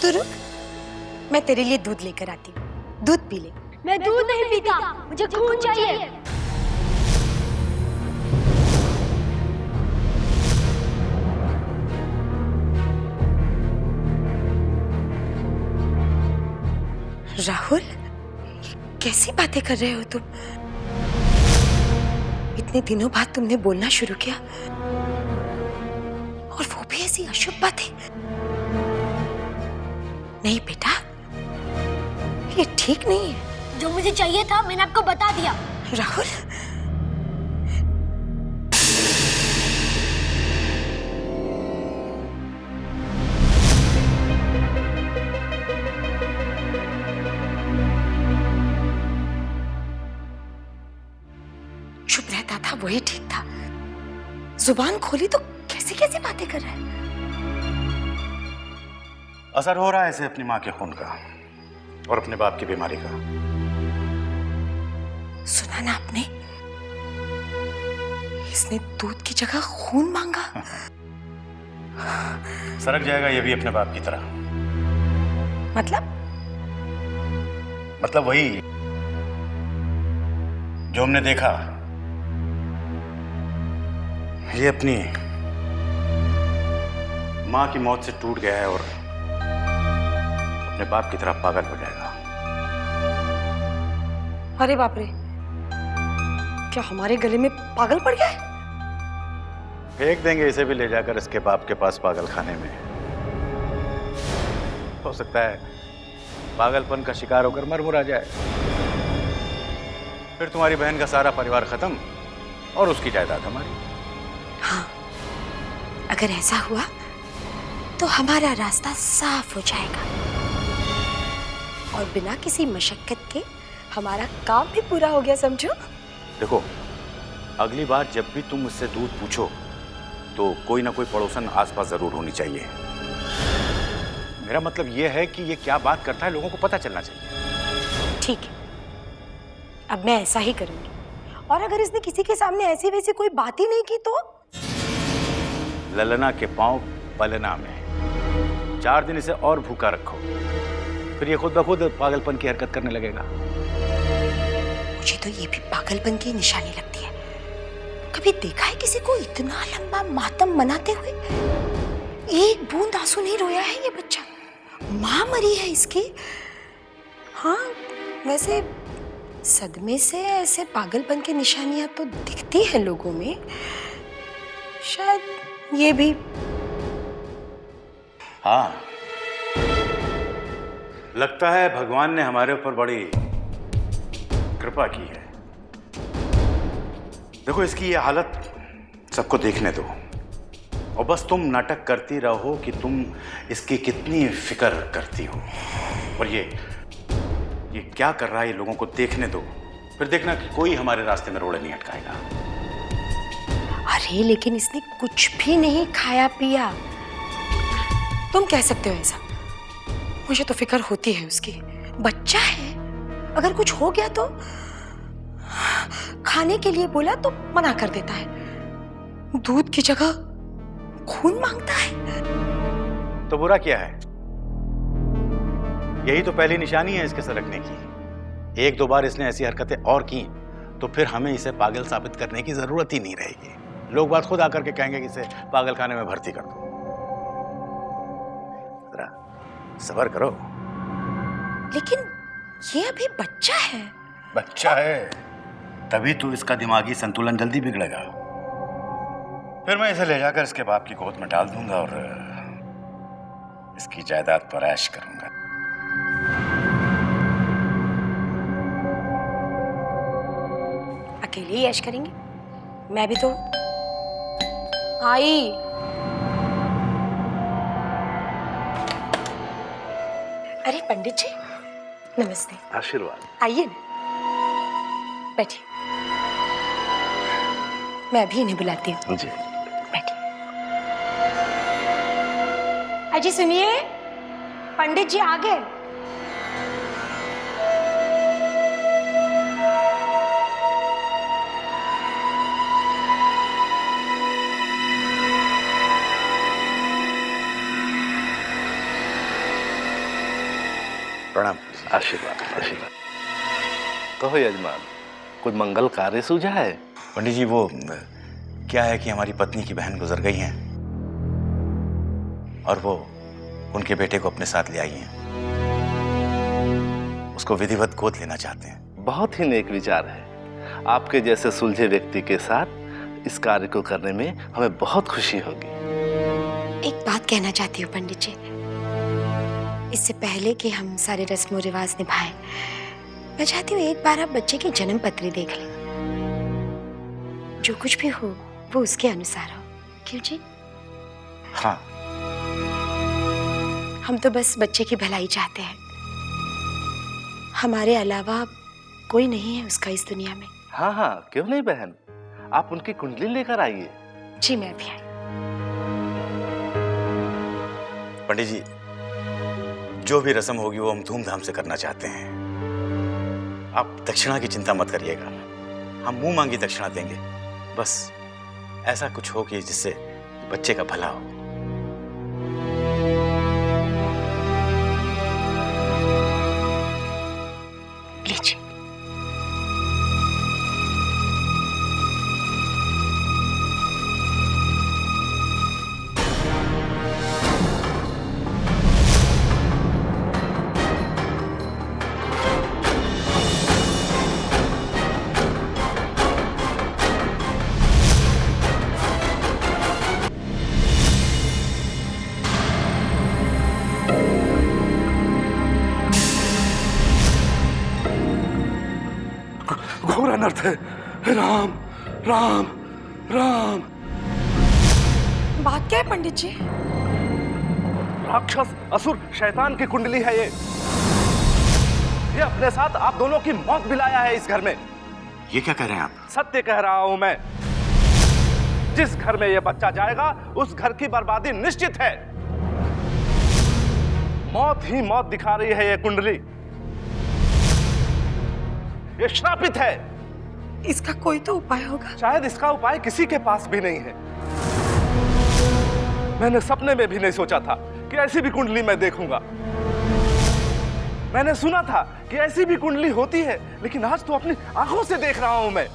तो रुक, मैं तेरे लिए दूध लेकर आती हूँ, दूध पी ले। मैं दूध नहीं पीता, मुझे खून चाहिए। राहुल, कैसी बातें कर रहे हो तुम? इतने दिनों बाद तुमने बोलना शुरू किया और वो भी ऐसी अशुभ बातें। नहीं बेटा, ये ठीक नहीं है। जो मुझे चाहिए था मैंने आपको बता दिया। राहुल, चुप रहता था वही ठीक था, जुबान खोली तो कैसी कैसी बातें कर रहा है। असर हो रहा है इसे अपनी माँ के खून का और अपने बाप की बीमारी का। सुना ना आपने, इसने दूध की जगह खून मांगा। सरक जाएगा ये भी अपने बाप की तरह। मतलब वही जो हमने देखा, ये अपनी माँ की मौत से टूट गया है और अपने बाप की तरह पागल हो जाएगा। अरे बाप रे, क्या हमारे गले में पागल पड़ गया है? फेंक देंगे इसे भी ले जाकर इसके बाप के पास पागल खाने में। हो सकता है पागलपन का शिकार होकर मर मुरा जाए, फिर तुम्हारी बहन का सारा परिवार खत्म और उसकी जायदाद हमारी। हाँ, अगर ऐसा हुआ तो हमारा रास्ता साफ हो जाएगा और बिना किसी मशक्कत के हमारा काम भी पूरा हो गया, समझो। देखो, अगली बार जब भी तुम मुझसे दूध पूछो तो कोई ना कोई पड़ोसन आसपास जरूर होनी चाहिए। मेरा मतलब यह है कि ये क्या बात करता है लोगों को पता चलना चाहिए। ठीक है, अब मैं ऐसा ही करूंगी। और अगर इसने किसी के सामने ऐसी वैसी कोई बात ही नहीं की तो? ललना के पांव पलना में। 4 दिन इसे और भूखा रखो, फिर ये खुद ब खुद पागलपन की हरकत करने लगेगा। मुझे तो ये भी पागलपन की निशानी लगती है। कभी देखा है किसी को इतना लंबा मातम मनाते हुए? एक बूंद आंसू नहीं रोया है ये बच्चा। माँ मरी है इसकी। हाँ, वैसे सदमे से ऐसे पागलपन की निशानियां तो दिखती हैं लोगों में। शायद ये भी। हाँ, लगता है भगवान ने हमारे ऊपर बड़ी कृपा की है। देखो, इसकी ये हालत सबको देखने दो और बस तुम नाटक करती रहो कि तुम इसकी कितनी फिक्र करती हो। और ये क्या कर रहा है ये लोगों को देखने दो, फिर देखना कि कोई हमारे रास्ते में रोड़े नहीं अटकाएगा। अरे लेकिन इसने कुछ भी नहीं खाया पिया। तुम कह सकते हो ऐसा, मुझे तो फिक्र होती है उसकी। बच्चा है, अगर कुछ हो गया तो खाने के लिए बोला तो मना कर देता है, दूध की जगह खून मांगता है। तो बुरा क्या है? यही तो पहली निशानी है इसके सरकने की। 1-2 बार इसने ऐसी हरकतें और की तो फिर हमें इसे पागल साबित करने की जरूरत ही नहीं रहेगी। लोग बात खुद आकर के कहेंगे कि इसे पागल खाने में भर्ती कर दो। जरा सब्र करो। लेकिन ये अभी बच्चा है। बच्चा है तभी तो इसका दिमागी संतुलन जल्दी बिगड़ेगा। फिर मैं इसे ले जाकर इसके बाप की गोद में डाल दूंगा और इसकी जायदाद पर ऐश करूंगा। अकेले ही ऐश करेंगे? मैं भी तो आई। अरे पंडित जी, नमस्ते। आशीर्वाद। आइए ना, बैठिए। मैं अभी इन्हें बुलाती हूँ। जी। बैठिए। अजी सुनिए, पंडित जी आ गए। प्रणाम। आशीर्वाद आशीर्वाद। कहो यजमान, कुछ मंगल कार्य सूझा है? पंडित जी वो क्या है कि हमारी पत्नी की बहन गुजर गई हैं और वो उनके बेटे को अपने साथ ले आई हैं। उसको विधिवत गोद लेना चाहते हैं। बहुत ही नेक विचार है। आपके जैसे सुलझे व्यक्ति के साथ इस कार्य को करने में हमें बहुत खुशी होगी। एक बात कहना चाहती हूँ पंडित जी, इससे पहले कि हम सारे रस्मों रिवाज निभाएं, मैं चाहती हूँ एक बार आप बच्चे की जन्म पत्री देख लें। जो कुछ भी हो वो उसके अनुसार हो, क्यों जी? हाँ। हम तो बस बच्चे की भलाई चाहते हैं, हमारे अलावा कोई नहीं है उसका इस दुनिया में। हाँ हाँ, क्यों नहीं बहन, आप उनकी कुंडली लेकर आइए। जी मैं भी आई। पंडित जी, जो भी रस्म होगी वो हम धूमधाम से करना चाहते हैं। आप दक्षिणा की चिंता मत करिएगा, हम मुंह मांगी दक्षिणा देंगे। बस ऐसा कुछ हो कि जिससे बच्चे का भला हो। लीजिए। घोर अनर्थ है। राम राम राम। बात क्या है पंडित जी? राक्षस, असुर, शैतान की कुंडली है ये अपने साथ आप दोनों की मौत दिलाया है इस घर में। ये क्या कह रहे हैं आप? सत्य कह रहा हूं मैं। जिस घर में ये बच्चा जाएगा उस घर की बर्बादी निश्चित है। मौत ही मौत दिखा रही है ये कुंडली। ये श्रापित है। इसका कोई तो उपाय होगा। शायद इसका उपाय किसी के पास भी नहीं है। मैंने सपने में भी नहीं सोचा था कि ऐसी भी कुंडली मैं देखूंगा। मैंने सुना था कि ऐसी भी कुंडली होती है, लेकिन आज तो अपनी आंखों से देख रहा हूं मैं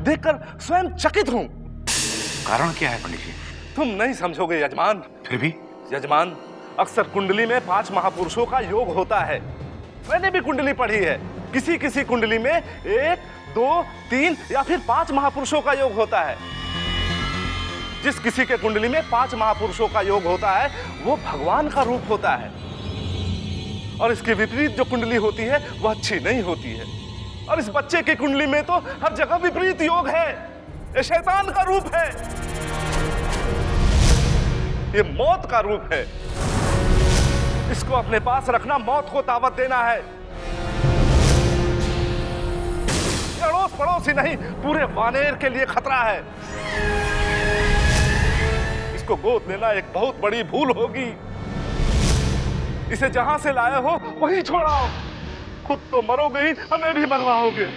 देखकर स्वयं चकित हूं। कारण क्या है पंडित जी? तुम नहीं समझोगे यजमान। फिर भी यजमान, अक्सर कुंडली में 5 महापुरुषों का योग होता है। मैंने भी कुंडली पढ़ी है। किसी किसी कुंडली में 1, 2, 3 या फिर 5 महापुरुषों का योग होता है। जिस किसी के कुंडली में 5 महापुरुषों का योग होता है वो भगवान का रूप होता है, और इसके विपरीत जो कुंडली होती है वह अच्छी नहीं होती है। और इस बच्चे की कुंडली में तो हर जगह विपरीत योग है। ये शैतान का रूप है, ये मौत का रूप है। इसको अपने पास रखना मौत को दावत देना है। अड़ोस पड़ोस ही नहीं, पूरे वानेर के लिए खतरा है। इसको गोद लेना एक बहुत बड़ी भूल होगी। इसे जहां से लाए हो वहीं छोड़ाओ। खुद तो मरोगे ही, हमें भी मरवाओगे।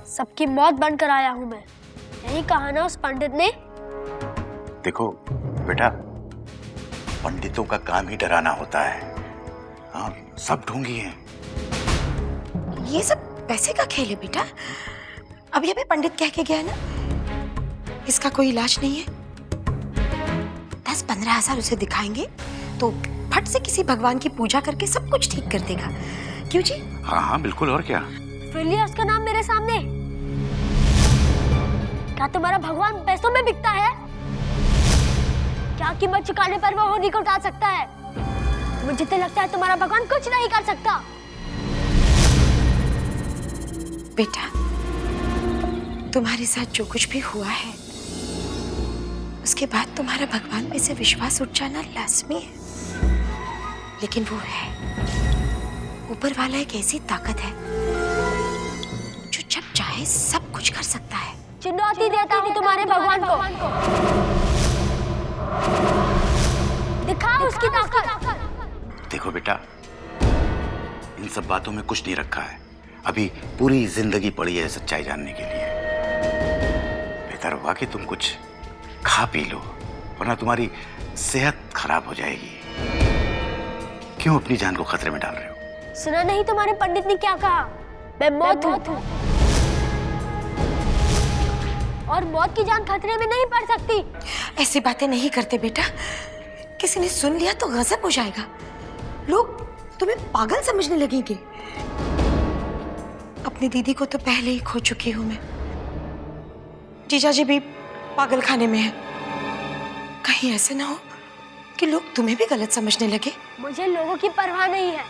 सबकी मौत बनकर आया हूं मैं। यही कहा ना उस पंडित ने। देखो बेटा, पंडितों का काम ही डराना होता है। हाँ, सब ढोंगी हैं। ये सब पैसे का खेल है बेटा। अभी अभी पंडित कह के गया ना, इसका कोई इलाज नहीं है। 10-15 हजार उसे दिखाएंगे तो फट से किसी भगवान की पूजा करके सब कुछ ठीक कर देगा। क्यों जी? हाँ हाँ बिल्कुल, और क्या। फिर लिया उसका नाम मेरे सामने। क्या तुम्हारा भगवान पैसों में बिकता है? क्या कीमत चुकाने पर वो होली को टाल सकता है? मुझे तो लगता है तुम्हारा भगवान कुछ नहीं कर सकता। बेटा तुम्हारे साथ जो कुछ भी हुआ है उसके बाद तुम्हारा भगवान में से विश्वास उठ जाना लाजमी है, लेकिन वो है, ऊपर वाला एक ऐसी ताकत है जो जब चाहे सब कुछ कर सकता है। चुनौती देता हूँ तुम्हारे भगवान को, दिखाओ उसकी ताकत। देखो बेटा, इन सब बातों में कुछ नहीं रखा है। अभी पूरी जिंदगी पड़ी है सच्चाई जानने के लिए। बेहतर होगा कि तुम कुछ खा पी लो, वरना तुम्हारी सेहत खराब हो जाएगी। क्यों अपनी जान को खतरे में डाल रहे हो? सुना नहीं तुम्हारे पंडित ने क्या कहा? मैं मौत हूँ और मौत की जान खतरे में नहीं पड़ सकती। ऐसी बातें नहीं करते बेटा, किसी ने सुन लिया तो गजब हो जाएगा। लोग तुम्हें पागल समझने लगेंगे। अपनी दीदी को तो पहले ही खो चुकी हूं मैं। जीजाजी भी पागल खाने में है। कहीं ऐसे ना हो कि लोग तुम्हें भी गलत समझने लगे। मुझे लोगों की परवाह नहीं है।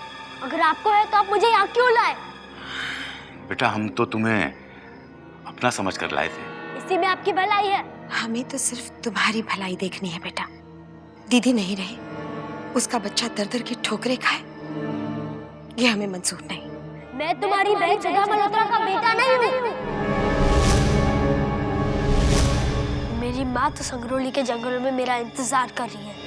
अगर आपको है तो आप मुझे यहाँ क्यों लाए? बेटा, हम तो तुम्हें अपना समझ कर लाए थे। इसी में आपकी भलाई है। हमें तो सिर्फ तुम्हारी भलाई देखनी है बेटा। दीदी नहीं रही, उसका बच्चा दर दर की ठोकरें खाए, ये हमें मंजूर नहीं। मैं तुम्हारी बहन सुधा मल्होत्रा का बेटा नहीं हूँ। मेरी माँ तो संगरोली के जंगलों में मेरा इंतजार कर रही है।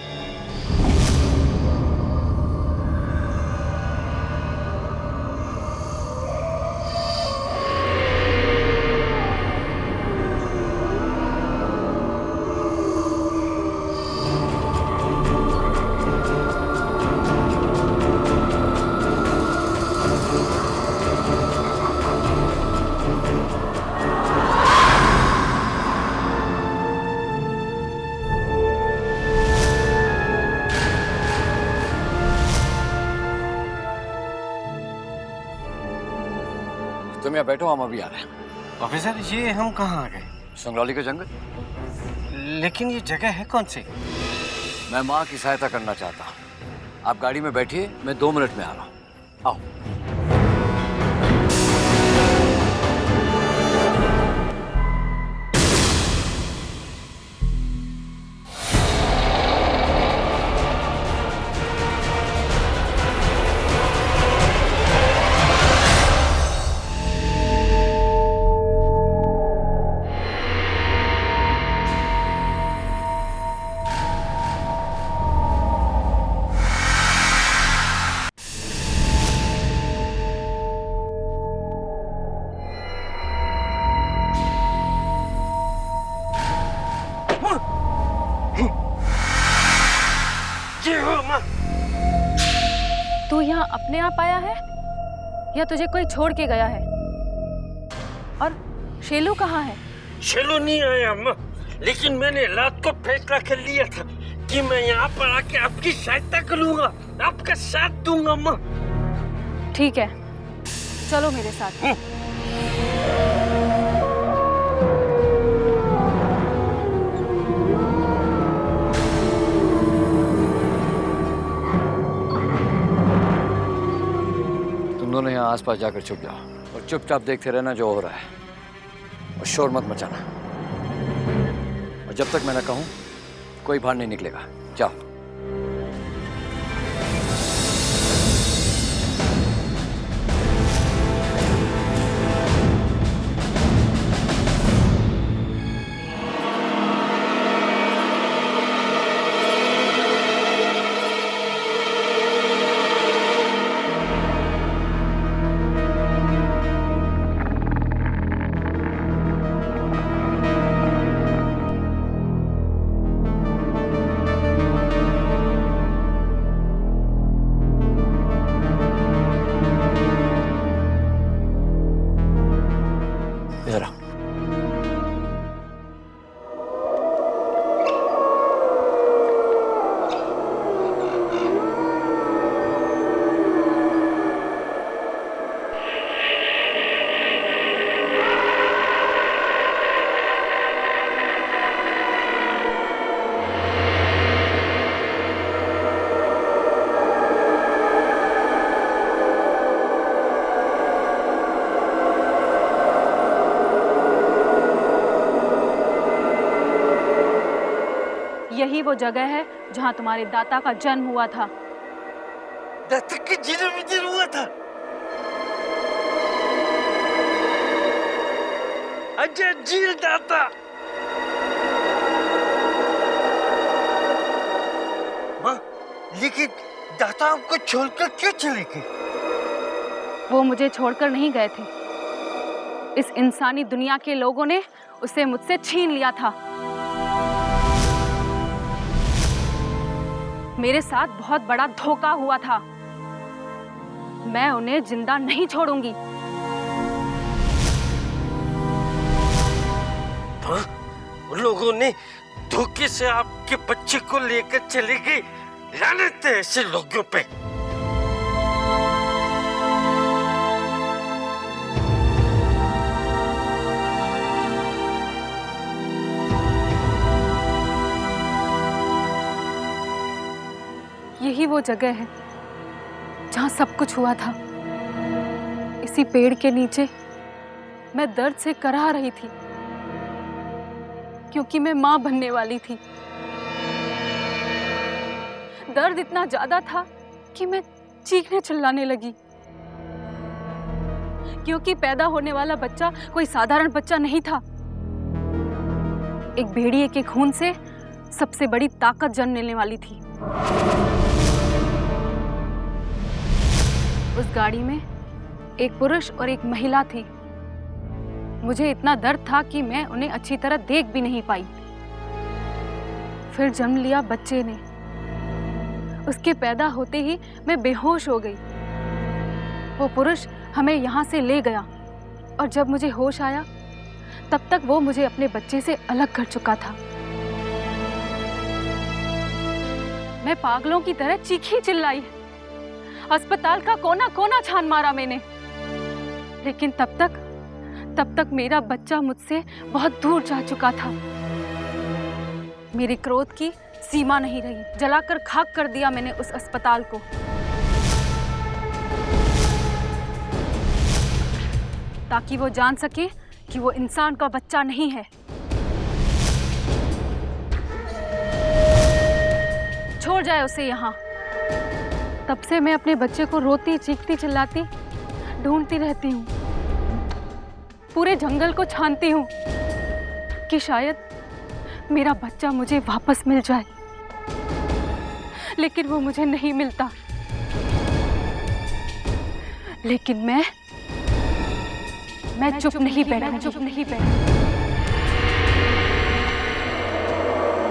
तुम यहाँ बैठो, हम अभी आ रहे हैं। ऑफिसर, ये हम कहाँ आ गए? संगरौली का जंगल। लेकिन ये जगह है कौन सी? मैं माँ की सहायता करना चाहता हूँ। आप गाड़ी में बैठिए, मैं 2 मिनट में आ रहा हूँ। आओ। तू यहाँ अपने आप आया है या तुझे कोई छोड़ के गया है? और शेलू कहाँ है? शेलू नहीं आया अम्मा, लेकिन मैंने रात को फैसला कर लिया था कि मैं यहाँ पर आके आपकी सहायता करूँगा, आपका साथ दूंगा अम्मा। ठीक है, चलो मेरे साथ। दोनों यहाँ आसपास जाकर छुप जाओ और चुपचाप देखते रहना जो हो रहा है, और शोर मत मचाना। और जब तक मैं न कहूँ कोई बाहर नहीं निकलेगा। जाओ। यही वो जगह है जहाँ तुम्हारे दाता का जन्म हुआ था। दाता का जन्म इधर हुआ था? अजय जी दाता। माँ, लेकिन दाता आपको छोड़कर क्यों चले गए? वो मुझे छोड़कर नहीं गए थे। इस इंसानी दुनिया के लोगों ने उसे मुझसे छीन लिया था। मेरे साथ बहुत बड़ा धोखा हुआ था। मैं उन्हें जिंदा नहीं छोड़ूंगी। हाँ? उन लोगों ने धोखे से आपके बच्चे को लेकर चले गए। लानत है ऐसे लोगों पे। यही वो जगह है जहाँ सब कुछ हुआ था। इसी पेड़ के नीचे मैं दर्द से कराह रही थी, क्योंकि मैं मां बनने वाली थी। दर्द इतना ज्यादा था कि मैं चीखने चिल्लाने लगी, क्योंकि पैदा होने वाला बच्चा कोई साधारण बच्चा नहीं था। एक भेड़िए के खून से सबसे बड़ी ताकत जन्म लेने वाली थी। उस गाड़ी में एक पुरुष और एक महिला थी। मुझे इतना दर्द था कि मैं उन्हें अच्छी तरह देख भी नहीं पाई। फिर जन्म लिया बच्चे ने। उसके पैदा होते ही मैं बेहोश हो गई। वो पुरुष हमें यहाँ से ले गया और जब मुझे होश आया तब तक वो मुझे अपने बच्चे से अलग कर चुका था। मैं पागलों की तरह चीखी चिल्लाई। अस्पताल का कोना कोना छान मारा मैंने, लेकिन तब तक मेरा बच्चा मुझसे बहुत दूर जा चुका था। मेरे क्रोध की सीमा नहीं रही। जलाकर खाक कर दिया मैंने उस अस्पताल को। ताकि वो जान सके कि वो इंसान का बच्चा नहीं है। छोड़ जाए उसे यहाँ। तब से मैं अपने बच्चे को रोती चीखती चिल्लाती ढूंढती रहती हूँ। पूरे जंगल को छानती हूँ कि शायद मेरा बच्चा मुझे वापस मिल जाए, लेकिन वो मुझे नहीं मिलता। लेकिन मैं चुप नहीं बैठूंगी।